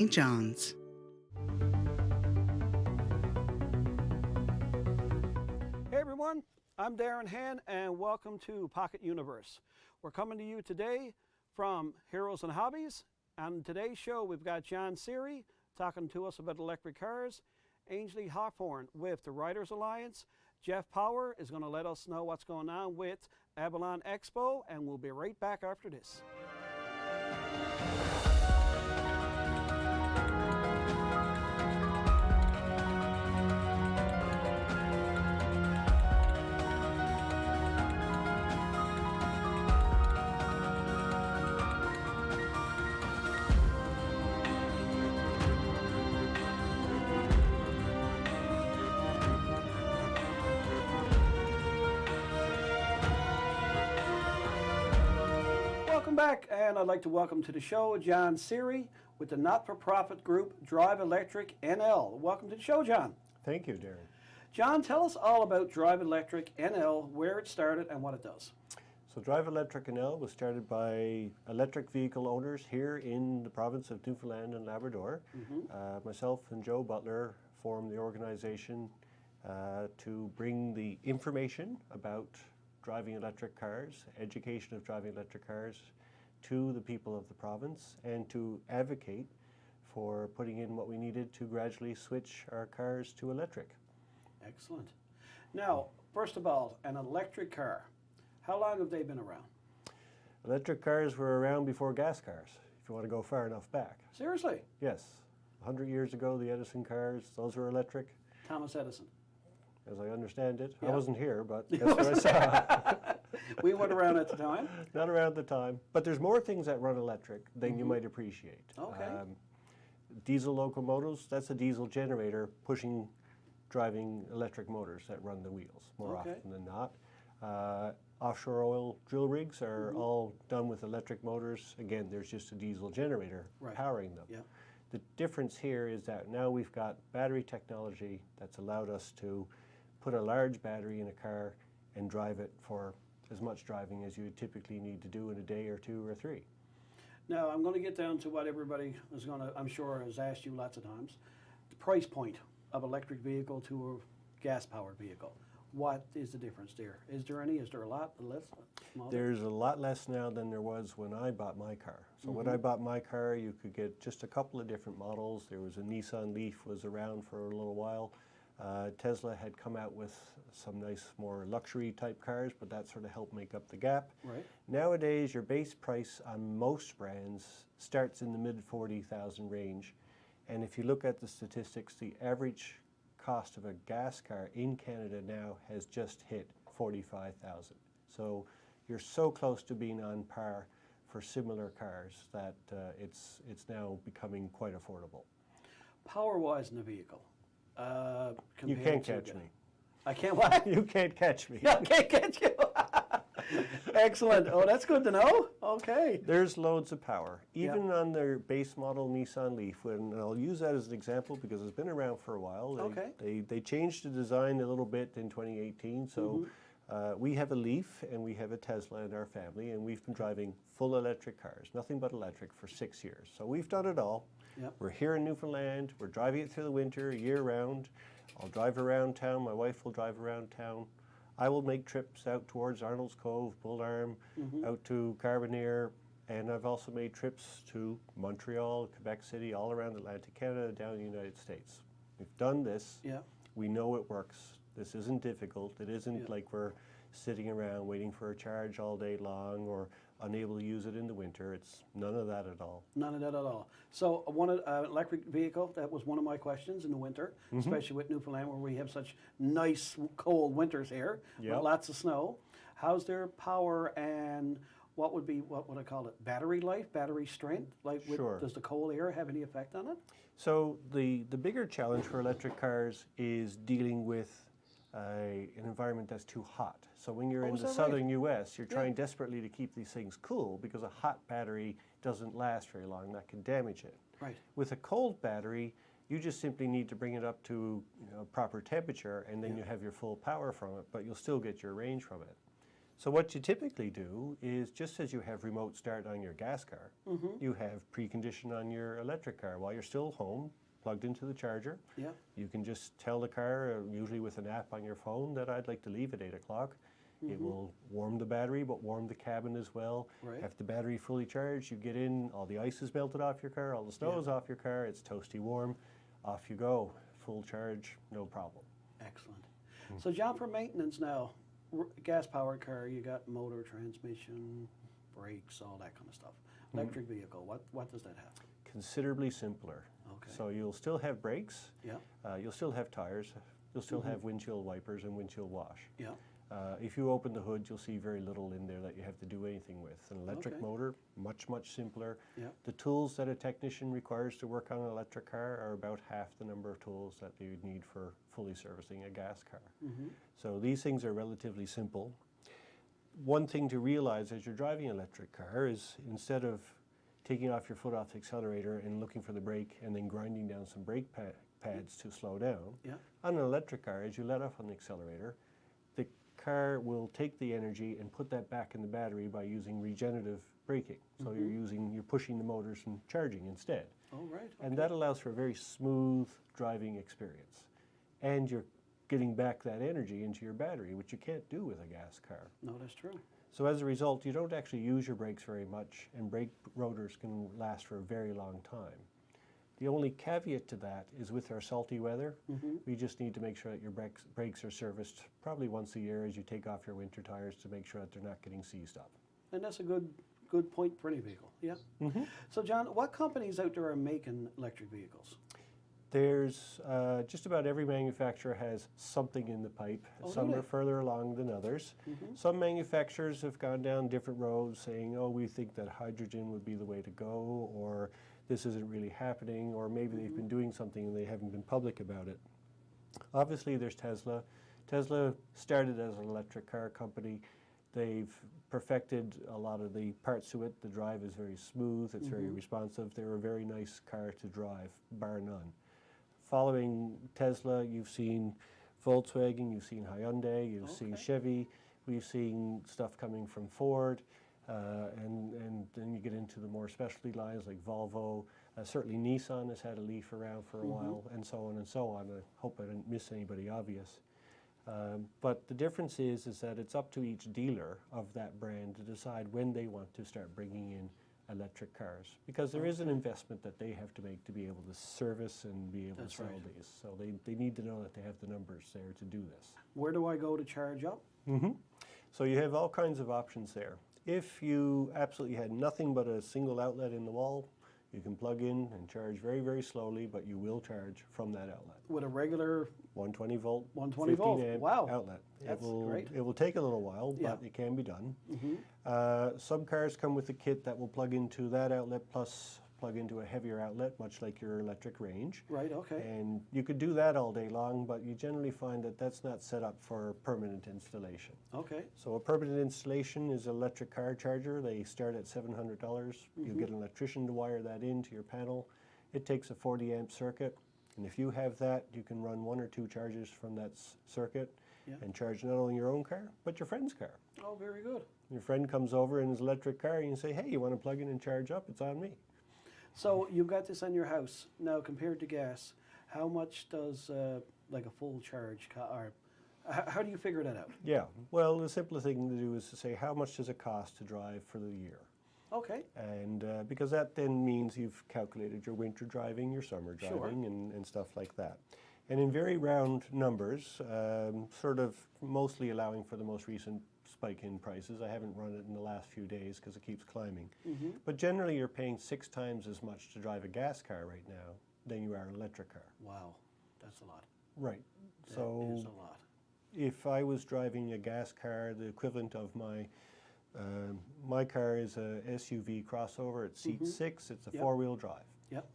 St. John's. Hey everyone, I'm Darren Hann and welcome to Pocket Universe. We're coming to you today from Heroes and Hobbies. On today's show we've got Seary talking to us about electric cars, Ainsley Hawthorne with the Riders Alliance, Jeff Power is going to let us know what's going on with Avalon Expo, and we'll be right back after this. Welcome back, and I'd like to welcome to the show John Seary with the not-for-profit group Drive Electric NL. Welcome to the show, John. Thank you, Darren. John, tell us all about Drive Electric NL, where it started and what it does. So Drive Electric NL was started by electric vehicle owners here in the province of Newfoundland and Labrador. Myself and Joe Butler formed the organization to bring the information about driving electric cars, education of driving electric cars to the people of the province, and to advocate for putting in what we needed to gradually switch our cars to electric. Excellent. Now, first of all, an electric car. How long have they been around? Electric cars were around before gas cars, if you want to go far enough back. Seriously? Yes. 100 years ago, the Edison cars, those were electric. Thomas Edison. As I understand it. Yeah. I wasn't here, but that's what I saw. We weren't around at the time. Not around at the time. But there's more things that run electric than you might appreciate. Okay. Diesel locomotives, that's a diesel generator driving electric motors that run the wheels more often than not. Offshore oil drill rigs are all done with electric motors. Again, there's just a diesel generator powering them. Yeah. The difference here is that now we've got battery technology that's allowed us to put a large battery in a car and drive it for as much driving as you would typically need to do in a day or two or three. Now, I'm going to get down to what everybody is going to, I'm sure, has asked you lots of times. The price point of electric vehicle to a gas-powered vehicle. What is the difference there? Is there any? Is there a lot? Less? Smaller? There's a lot less now than there was when I bought my car. So when I bought my car, you could get just a couple of different models. There was a Nissan Leaf was around for a little while. Tesla had come out with some nice, more luxury type cars, but that sort of helped make up the gap. Right. Nowadays, your base price on most brands starts in the mid 40,000 range. And if you look at the statistics, the average cost of a gas car in Canada now has just hit 45,000. So you're so close to being on par for similar cars that it's now becoming quite affordable. Power-wise in the vehicle. You can't catch me. I can't what? You can't catch me. I can't catch you. Excellent. Oh, that's good to know. Okay. There's loads of power. Even on their base model Nissan Leaf, and I'll use that as an example because it's been around for a while. They changed the design a little bit in 2018. So we have a Leaf and we have a Tesla in our family, and we've been driving full electric cars, nothing but electric, for 6 years. So we've done it all. Yep. We're here in Newfoundland. We're driving it through the winter, year-round. I'll drive around town. My wife will drive around town. I will make trips out towards Arnold's Cove, Bull Arm, out to Carbonear, and I've also made trips to Montreal, Quebec City, all around Atlantic Canada, down in the United States. We've done this. Yeah. We know it works. This isn't difficult. It isn't like we're sitting around waiting for a charge all day long or unable to use it in the winter. It's none of that at all. None of that at all. So electric vehicle, that was one of my questions in the winter, especially with Newfoundland where we have such nice cold winters here with lots of snow. How's their power and what would I call it, battery life, battery strength? Like does the cold air have any effect on it? So the bigger challenge for electric cars is dealing with an environment that's too hot. So when you're in the southern US, you're trying desperately to keep these things cool because a hot battery doesn't last very long. That can damage it. Right. With a cold battery, you just simply need to bring it up to proper temperature, and then you have your full power from it, but you'll still get your range from it. So what you typically do is, just as you have remote start on your gas car, you have precondition on your electric car. While you're still home, plugged into the charger, Yeah. you can just tell the car, usually with an app on your phone, that I'd like to leave at 8 o'clock. It will warm the battery, but warm the cabin as well. Right. Have the battery fully charged, you get in, all the ice is melted off your car, all the snow is off your car, it's toasty warm, off you go, full charge, no problem. Excellent. So John, for maintenance now, gas-powered car, you got motor, transmission, brakes, all that kind of stuff. Electric vehicle, what does that have? Considerably simpler. Okay. So you'll still have brakes, Yeah. You'll still have tires, you'll still have windshield wipers and windshield wash. Yeah. If you open the hood, you'll see very little in there that you have to do anything with. An electric Okay. motor, much, much simpler. Yeah. The tools that a technician requires to work on an electric car are about half the number of tools that you would need for fully servicing a gas car. So these things are relatively simple. One thing to realize as you're driving an electric car is, instead of taking off your foot off the accelerator and looking for the brake and then grinding down some brake pads to slow down, Yeah. on an electric car, as you let off on the accelerator, the car will take the energy and put that back in the battery by using regenerative braking. So you're pushing the motors and charging instead. Oh, right. And that allows for a very smooth driving experience. And you're getting back that energy into your battery, which you can't do with a gas car. No, that's true. So as a result, you don't actually use your brakes very much, and brake rotors can last for a very long time. The only caveat to that is, with our salty weather, we just need to make sure that your brakes are serviced probably once a year as you take off your winter tires, to make sure that they're not getting seized up. And that's a good point for any vehicle. Yeah. So John, what companies out there are making electric vehicles? There's just about every manufacturer has something in the pipe. Some are further along than others. Some manufacturers have gone down different roads, saying, oh, we think that hydrogen would be the way to go, or this isn't really happening, or maybe they've been doing something and they haven't been public about it. Obviously, there's Tesla. Tesla started as an electric car company. They've perfected a lot of the parts to it. The drive is very smooth, it's very responsive. They're a very nice car to drive, bar none. Following Tesla, you've seen Volkswagen, you've seen Hyundai, you've seen Chevy, we've seen stuff coming from Ford, and then you get into the more specialty lines like Volvo. Certainly Nissan has had a Leaf around for a while, and so on and so on. I hope I didn't miss anybody obvious. But the difference is that it's up to each dealer of that brand to decide when they want to start bringing in electric cars, because there is an investment that they have to make to be able to service and be able to sell these. So they need to know that they have the numbers there to do this. Where do I go to charge up? So you have all kinds of options there. If you absolutely had nothing but a single outlet in the wall, you can plug in and charge very, very slowly, but you will charge from that outlet. With a regular 120 volt, 120 volt, 15 amp wow. outlet. That's great. It will take a little while, Yeah. but it can be done. Some cars come with a kit that will plug into that outlet plus plug into a heavier outlet, much like your electric range. Right, okay. And you could do that all day long, but you generally find that that's not set up for permanent installation. Okay. So a permanent installation is an electric car charger. They start at $700. You get an electrician to wire that into your panel. It takes a 40 amp circuit. And if you have that, you can run 1 or 2 chargers from that circuit and charge not only your own car, but your friend's car. Oh, very good. Your friend comes over in his electric car and you say, hey, you want to plug in and charge up? It's on me. So you've got this on your house. Now, compared to gas, how much does like a full charge, or how do you figure that out? Yeah, well, the simplest thing to do is to say, how much does it cost to drive for the year? Okay. And because that then means you've calculated your winter driving, your summer driving, and stuff like that. And in very round numbers, sort of mostly allowing for the most recent spike in prices. I haven't run it in the last few days because it keeps climbing. But generally you're paying 6 times as much to drive a gas car right now than you are an electric car. Wow, that's a lot. Right. That So is a lot. if I was driving a gas car, the equivalent of my car is a SUV crossover. It seats 6. It's a 4-wheel drive. Yep.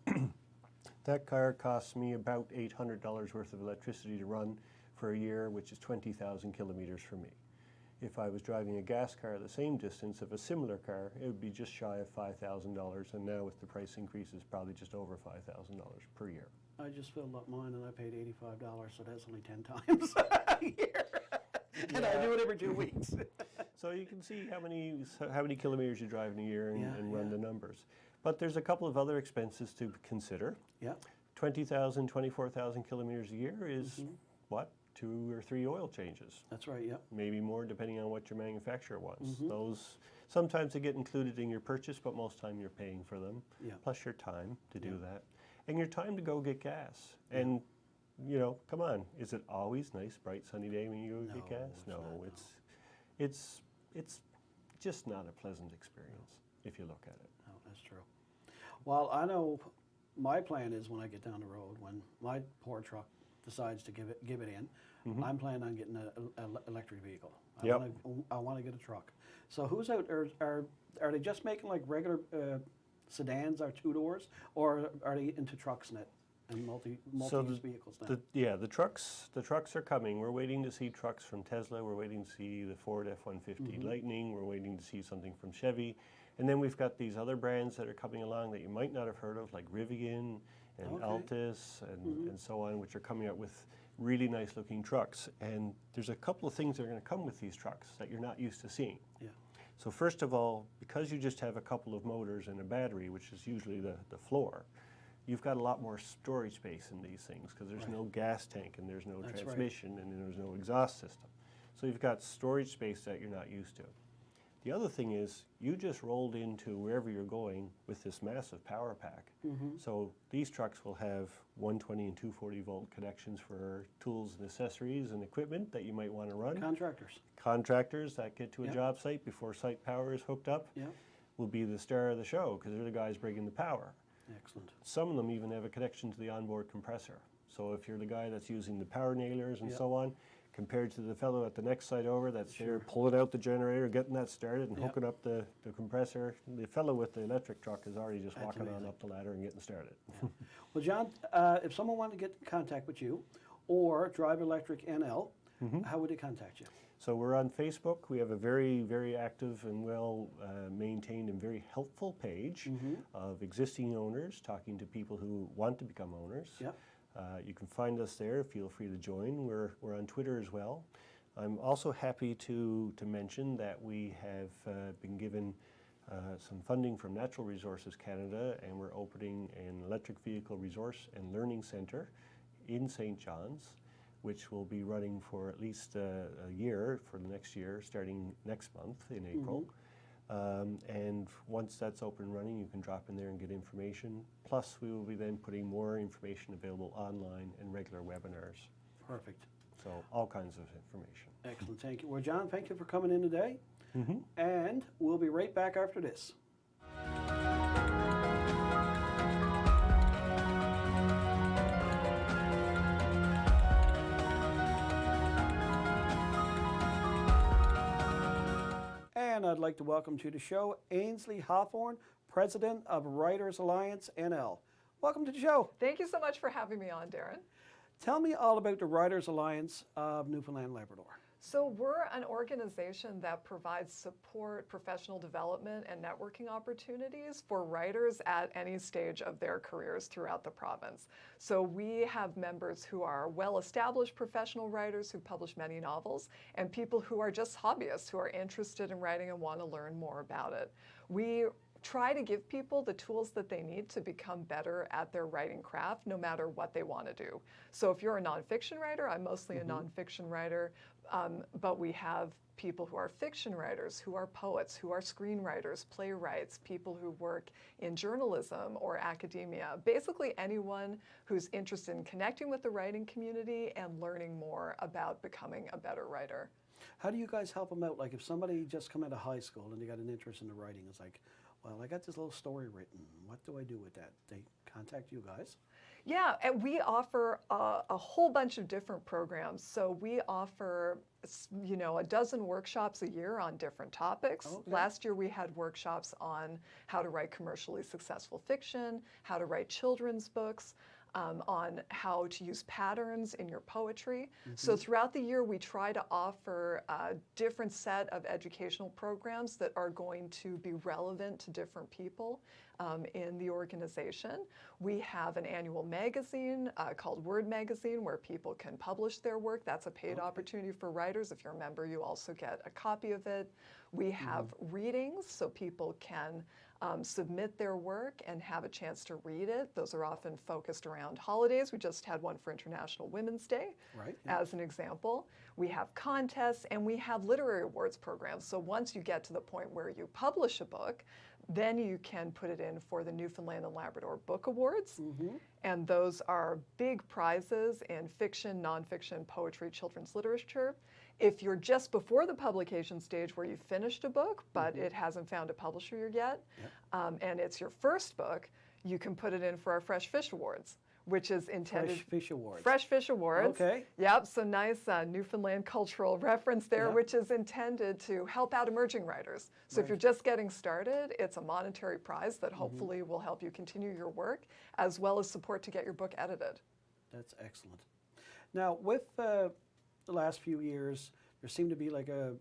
That car costs me about $800 worth of electricity to run for a year, which is 20,000 kilometers for me. If I was driving a gas car the same distance of a similar car, it would be just shy of $5,000, and now with the price increases, probably just over $5,000 per year. I just filled up mine and I paid $85, so that's only 10 times a year. and I do it every 2 weeks. So you can see how many kilometers you drive in a year and run the numbers. But there's a couple of other expenses to consider. Yeah. 20,000, 24,000 kilometers a year is what? 2 or 3 oil changes. That's right, yeah. Maybe more depending on what your manufacturer wants. Those sometimes they get included in your purchase, but most time you're paying for them. Yeah. Plus your time to do that. And your time to go get gas. And you know, come on, is it always nice, bright, sunny day when you go get gas? No, it's just not a pleasant experience if you look at it. No, that's true. Well, I know my plan is when I get down the road, when my poor truck decides to give it in, I'm planning on getting an electric vehicle. I want to get a truck. So who's out? Are they just making like regular sedans or 2-doors, or are they into trucks and multi-use vehicles now? The trucks are coming. We're waiting to see trucks from Tesla. We're waiting to see the Ford F-150 Lightning. We're waiting to see something from Chevy. And then we've got these other brands that are coming along that you might not have heard of, like Rivian and Altus and so on, which are coming out with really nice looking trucks. And there's a couple of things that are going to come with these trucks that you're not used to seeing. Yeah. So first of all, because you just have a couple of motors and a battery, which is usually the floor, you've got a lot more storage space in these things because there's no gas tank and there's no transmission and there's no exhaust system. So you've got storage space that you're not used to. The other thing is you just rolled into wherever you're going with this massive power pack. So these trucks will have 120 and 240 volt connections for tools and accessories and equipment that you might want to run. Contractors that get to a job site before site power is hooked up will be the star of the show because they're the guys bringing the power. Excellent. Some of them even have a connection to the onboard compressor. So if you're the guy that's using the power nailers and so on, compared to the fellow at the next site over that's there pulling out the generator, getting that started and hooking up the compressor, the fellow with the electric truck is already just walking on up the ladder and getting started. Well, John, if someone wanted to get in contact with you or Drive Electric NL, how would they contact you? So we're on Facebook. We have a very, very active and well maintained and very helpful page of existing owners talking to people who want to become owners. You can find us there. Feel free to join. We're on Twitter as well. I'm also happy to mention that we have been given some funding from Natural Resources Canada, and we're opening an electric vehicle resource and learning centre in St. John's, which will be running for at least a year for the next year, starting next month in April. And once that's open and running, you can drop in there and get information. Plus, we will be then putting more information available online and regular webinars. Perfect. So all kinds of information. Excellent, thank you. Well, John, thank you for coming in today. And we'll be right back after this. And I'd like to welcome to the show Ainsley Hawthorne, President of Writers Alliance NL. Welcome to the show. Thank you so much for having me on, Darren. Tell me all about the Writers Alliance of Newfoundland and Labrador. So we're an organization that provides support, professional development, and networking opportunities for writers at any stage of their careers throughout the province. So we have members who are well-established professional writers who publish many novels, and people who are just hobbyists who are interested in writing and want to learn more about it. We try to give people the tools that they need to become better at their writing craft, no matter what they want to do. So if you're a nonfiction writer, I'm mostly a nonfiction writer, but we have people who are fiction writers, who are poets, who are screenwriters, playwrights, people who work in journalism or academia. Basically anyone who's interested in connecting with the writing community and learning more about becoming a better writer. How do you guys help them out? Like if somebody just come out of high school and they got an interest in the writing, it's like, well, I got this little story written. What do I do with that? They contact you guys? Yeah, and we offer a whole bunch of different programs. So we offer, you know, a dozen workshops a year on different topics. Okay. Last year we had workshops on how to write commercially successful fiction, how to write children's books. on how to use patterns in your poetry. So throughout the year, we try to offer a different set of educational programs that are going to be relevant to different people in the organization. We have an annual magazine called Word Magazine where people can publish their work. That's a paid opportunity for writers. If you're a member, you also get a copy of it. We have readings so people can submit their work and have a chance to read it. Those are often focused around holidays. We just had one for International Women's Day, as an example. We have contests, and we have literary awards programs. So once you get to the point where you publish a book, then you can put it in for the Newfoundland and Labrador Book Awards. And those are big prizes in fiction, nonfiction, poetry, children's literature. If you're just before the publication stage where you finished a book, but it hasn't found a publisher yet, and it's your first book, you can put it in for our Fresh Fish Awards, which is intended... Fresh Fish Awards. Fresh Fish Awards. Okay. Yep, so nice Newfoundland cultural reference there, which is intended to help out emerging writers. So if you're just getting started, it's a monetary prize that hopefully will help you continue your work, as well as support to get your book edited. That's excellent. Now, with the last few years, there seemed to be like a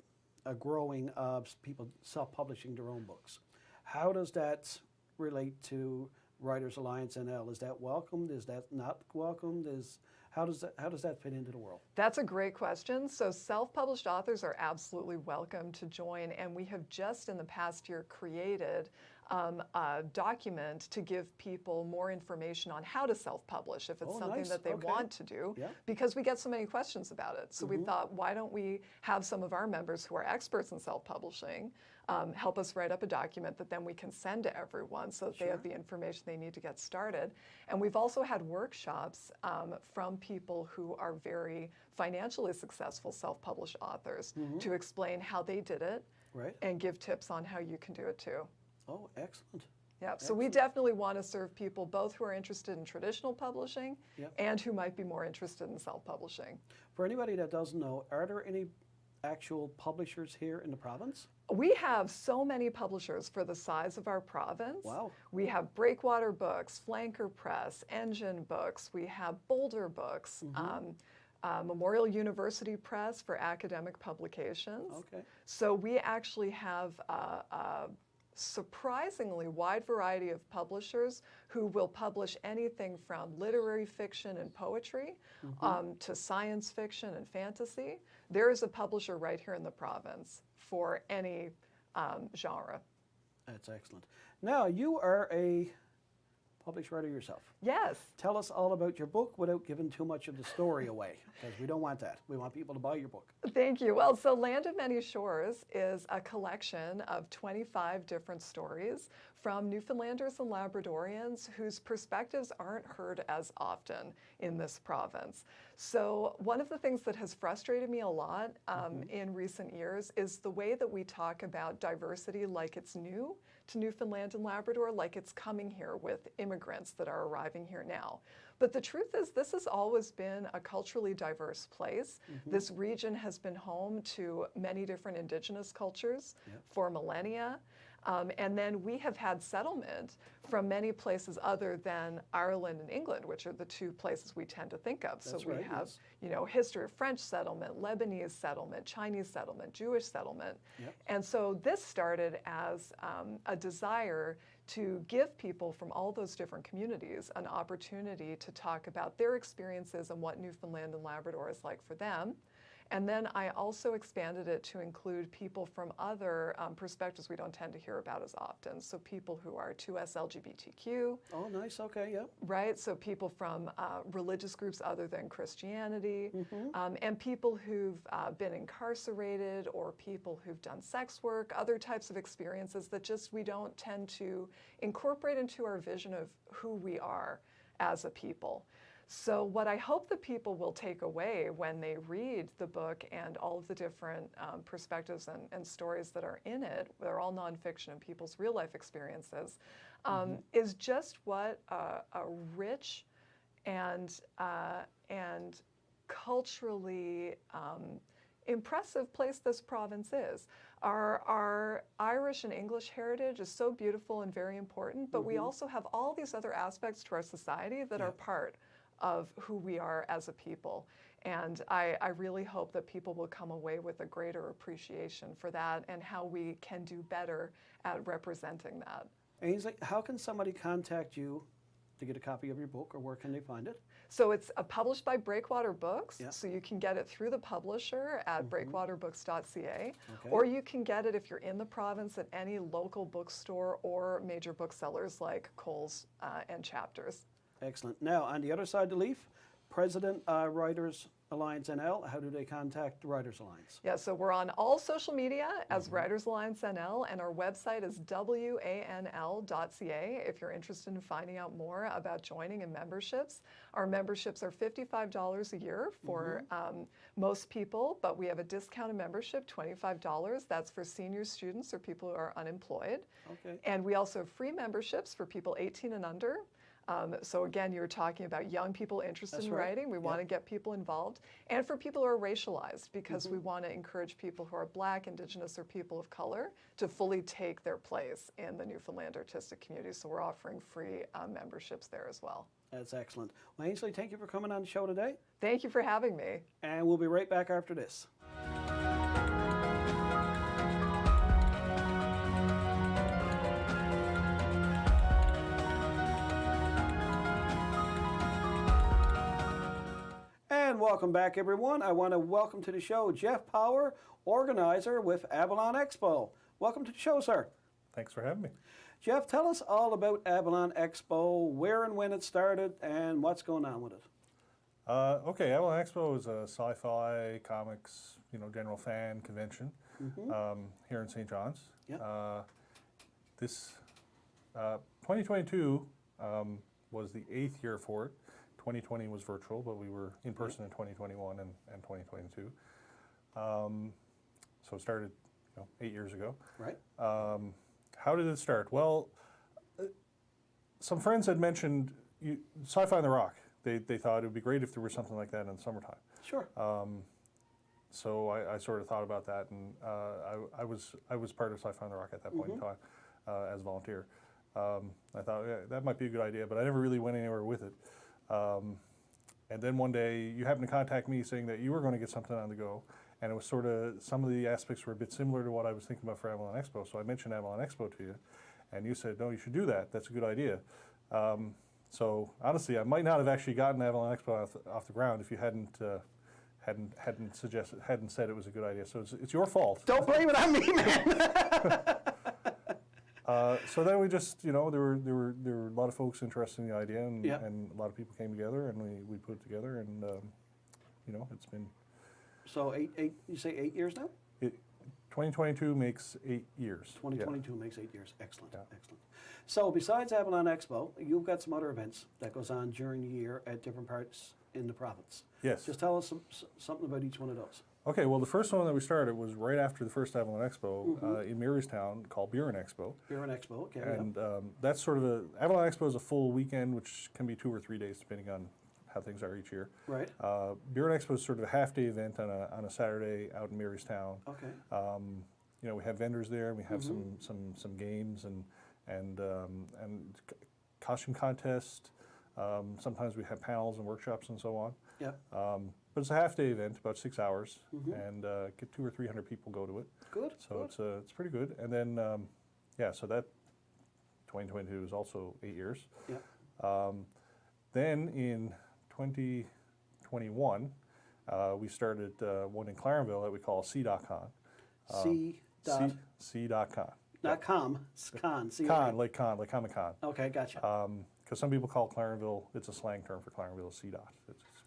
growing of people self-publishing their own books. How does that relate to Writers Alliance NL? Is that welcomed? Is that not welcomed? How does that fit into the world? That's a great question. So self-published authors are absolutely welcome to join, and we have just in the past year created a document to give people more information on how to self-publish if it's something that they want to do, because we get so many questions about it. So we thought, why don't we have some of our members who are experts in self-publishing help us write up a document that then we can send to everyone so that they have the information they need to get started. And we've also had workshops from people who are very financially successful self-published authors to explain how they did it and give tips on how you can do it too. Oh, excellent. Yeah, so we definitely want to serve people both who are interested in traditional publishing and who might be more interested in self-publishing. For anybody that doesn't know, are there any actual publishers here in the province? We have so many publishers for the size of our province. Wow. We have Breakwater Books, Flanker Press, Engine Books, we have Boulder Books, Memorial University Press for academic publications. So we actually have a surprisingly wide variety of publishers who will publish anything from literary fiction and poetry to science fiction and fantasy. There is a publisher right here in the province for any genre. That's excellent. Now, you are a published writer yourself. Yes. Tell us all about your book without giving too much of the story away, because we don't want that. We want people to buy your book. Thank you. Well, so Land of Many Shores is a collection of 25 different stories from Newfoundlanders and Labradorians whose perspectives aren't heard as often in this province. So one of the things that has frustrated me a lot in recent years is the way that we talk about diversity like it's new to Newfoundland and Labrador, like it's coming here with immigrants that are arriving here now. But the truth is, this has always been a culturally diverse place. This region has been home to many different Indigenous cultures for millennia. And then we have had settlement from many places other than Ireland and England, which are the two places we tend to think of. So we have, you know, history of French settlement, Lebanese settlement, Chinese settlement, Jewish settlement. And so this started as a desire to give people from all those different communities an opportunity to talk about their experiences and what Newfoundland and Labrador is like for them. And then I also expanded it to include people from other perspectives we don't tend to hear about as often. So people who are 2S LGBTQ. Oh, nice. Okay, yeah. Right? So people from religious groups other than Christianity, and people who've been incarcerated, or people who've done sex work, other types of experiences that just we don't tend to incorporate into our vision of who we are as a people. So what I hope that people will take away when they read the book and all of the different perspectives and stories that are in it, they're all nonfiction and people's real life experiences, is just what a rich and culturally impressive place this province is. Our Irish and English heritage is so beautiful and very important, but we also have all these other aspects to our society that are part of who we are as a people. And I really hope that people will come away with a greater appreciation for that and how we can do better at representing that. Ainsley, how can somebody contact you to get a copy of your book, or where can they find it? So it's published by Breakwater Books, Yeah. so you can get it through the publisher at breakwaterbooks.ca, Okay. or you can get it if you're in the province at any local bookstore or major booksellers like Coles and Chapters. Excellent. Now, on the other side of the leaf, President Writers Alliance NL, how do they contact Writers Alliance? Yeah, so we're on all social media as Writers Alliance NL, and our website is wanl.ca if you're interested in finding out more about joining in memberships. Our memberships are $55 a year for most people, but we have a discounted membership, $25. That's for senior students or people who are unemployed. Okay. And we also have free memberships for people 18 and under. So again, you're talking about young people interested That's in right. writing. We want to get people involved. And for people who are racialized, because we want to encourage people who are Black, Indigenous, or people of color to fully take their place in the Newfoundland artistic community. So we're offering free memberships there as well. That's excellent. Well, Ainsley, thank you for coming on the show today. Thank you for having me. And we'll be right back after this. And welcome back, everyone. I want to welcome to the show Jeff Power, organizer with Avalon Expo. Welcome to the show, sir. Thanks for having me. Jeff, tell us all about Avalon Expo, where and when it started, and what's going on with it. Okay, Avalon Expo is a sci-fi, comics, general fan convention here in St. John's. Yeah. This 2022 was the 8th year for it. 2020 was virtual, but we were in person in 2021 and 2022. So it started 8 years ago. Right. How did it start? Well, some friends had mentioned Sci-Fi on the Rock. They thought it would be great if there was something like that in the summertime. Sure. So I sort of thought about that, and I was part of Sci-Fi on the Rock at that point in time as a volunteer. I thought that might be a good idea, but I never really went anywhere with it. And then one day you happened to contact me saying that you were going to get something on the go, and it was sort of, some of the aspects were a bit similar to what I was thinking about for Avalon Expo. So I mentioned Avalon Expo to you, and you said, no, you should do that. That's a good idea. So honestly, I might not have actually gotten Avalon Expo off the ground if you hadn't said it was a good idea. So it's your fault. Don't blame it on me, man. So then we just, there were a lot of folks interested in the idea, and, Yeah. and a lot of people came together, and we put it together, and it's been. So you say 8 years now? 2022 makes 8 years. 2022 makes 8 years. Excellent, Yeah. excellent. So besides Avalon Expo, you've got some other events that goes on during the year at different parts in the province. Yes. Just tell us something about each one of those. Okay, well, the first one that we started was right after the first Avalon Expo in Marystown, called Buren Expo. Buren Expo, okay. And that's sort of Avalon Expo is a full weekend, which can be 2 or 3 days depending on how things are each year. Right. Buren Expo is sort of a half-day event on a Saturday out in Marystown. Okay. We have vendors there, and we have some games and costume contest. Sometimes we have panels and workshops and so on. Yeah. But it's a half-day event, about 6 hours, and get 200 or 300 people go to it. Good. So good. it's pretty good. And then so that 2022 is also 8 years. Yeah. Then in 2021, we started one in Clarenville that we call C.con. C.con. Not com, it's con. Con, like Comic-Con. Okay, gotcha. Because some people call Clarenville, it's a slang term for Clarenville, C.dot.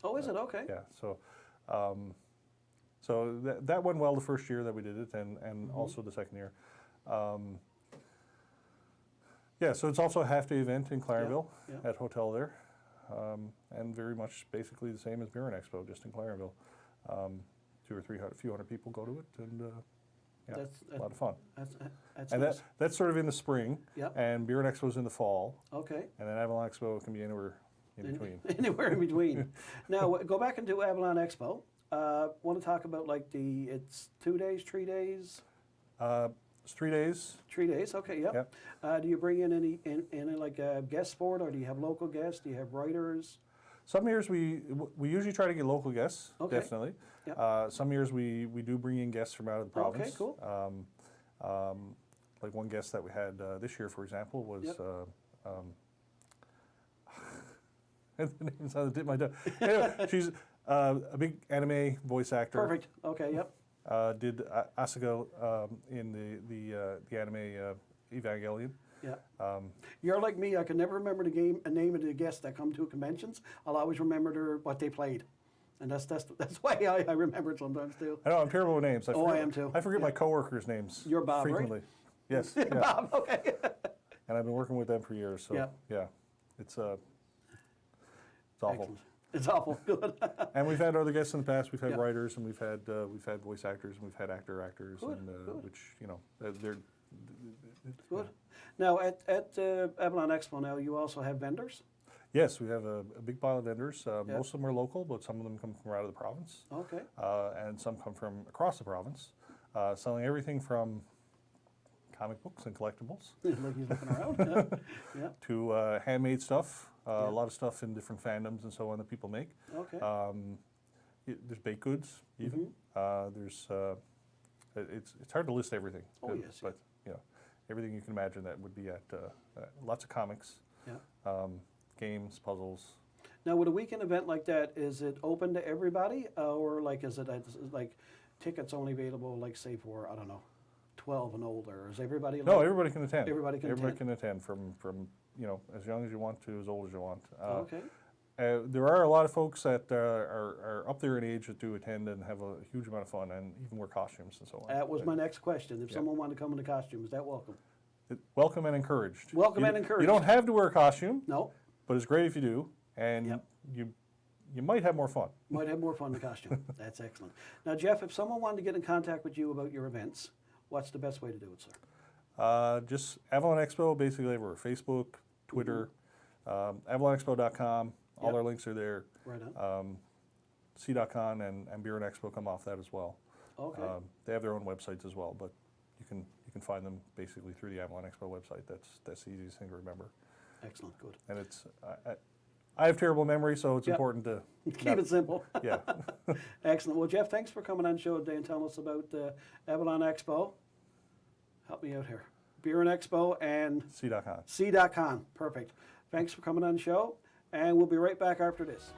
Oh, is it? Okay. Yeah, so that went well the first year that we did it, and also the second year. So it's also a half-day event in Clarenville Yeah. at Hotel there, and very much basically the same as Buren Expo, just in Clarenville. 200 or 300, a few hundred people go to it, and That's a lot of fun. That's And nice. that's sort of in the spring, Yep. and Buren Expo is in the fall, Okay. and then Avalon Expo can be anywhere in between. Anywhere in between. Now, go back into Avalon Expo. Want to talk about like it's 2 days, 3 days? It's 3 days. 3 days, okay, yep. Yep. Do you bring in any like guests for it, or do you have local guests? Do you have writers? Some years we usually try to get local guests, Okay. definitely. Yep. Some years we do bring in guests from out of the province. Okay, cool. Like one guest that we had this year, for example, was Yep. the name's on the tip of my tongue. Anyway, she's a big anime voice actor. Perfect. Okay, yep. Did Asuka in the anime Evangelion. Yeah. You're like me. I can never remember the name of the guests that come to conventions. I'll always remember what they played, and that's why I remember it sometimes too. I know I'm terrible with names. I am too. I forget my coworkers' names. You're Bob, right? frequently. Yes. Yeah. Bob. Okay. And I've been working with them for years. So Yeah. it's awful. Excellent. It's awful. Good. And we've had other guests in the past. We've had Yeah. writers, and we've had voice actors, and we've had actors, Good, and good. which they're Good. Now at Avalon Expo, now you also have vendors. Yes, we have a big pile of vendors. Most of them are local, but some of them come from out of the province, Okay. and some come from across the province, selling everything from comic books and collectibles Like he's looking around. Yeah. to handmade stuff. A lot of stuff in different fandoms and so on that people make. Okay. There's baked goods, even. There's it's hard to list everything. Oh, yes, But everything you can imagine that would be at lots of comics, Yeah. games, puzzles. Now, with a weekend event like that, is it open to everybody, or like is it like tickets only available, like say for 12 and older? Is everybody? No, everybody can attend. Everybody can Everybody attend? can attend from as young as you want to as old as you want. Okay. There are a lot of folks that are up there in age that do attend and have a huge amount of fun and even wear costumes and so on. That was my next question. If someone wanted to come in a costume, is that welcome? Welcome and encouraged. Welcome You and d- encouraged. You don't have to wear a costume, No. but it's great if you do, and Yep. you might have more fun. Might have more fun in the costume. That's excellent. Now, Jeff, if someone wanted to get in contact with you about your events, what's the best way to do it, sir? Just Avalon Expo, basically everywhere. Facebook, Twitter, AvalonExpo.com. All Yep. our links are there. Right on. C.con and Beer and Expo come off that as well. Okay. They have their own websites as well, but you can find them basically through the Avalon Expo website. That's the easiest thing to remember. Excellent. Good. And it's I have terrible memory, so it's Yep. important to Keep it simple. yeah. Excellent. Well, Jeff, thanks for coming on the show today and telling us about Avalon Expo. Help me out here. Beer and Expo and C.con. C.con. Perfect. Thanks for coming on the show, and we'll be right back after this.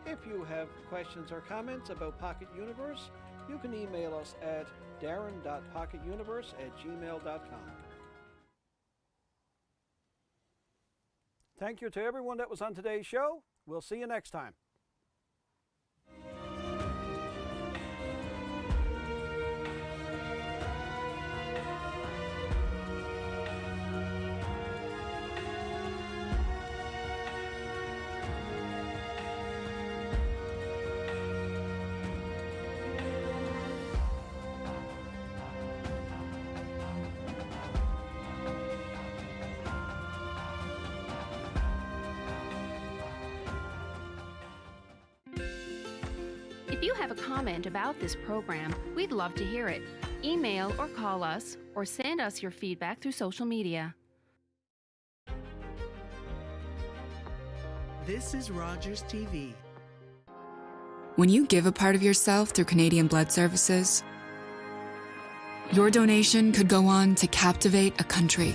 If you have questions or comments about Pocket Universe, you can email us at darren.pocketuniverse@gmail.com. Thank you to everyone that was on today's show. We'll see you next time. If you have a comment about this program, we'd love to hear it. Email or call us, or send us your feedback through social media. This is Rogers TV. When you give a part of yourself through Canadian Blood Services, your donation could go on to captivate a country.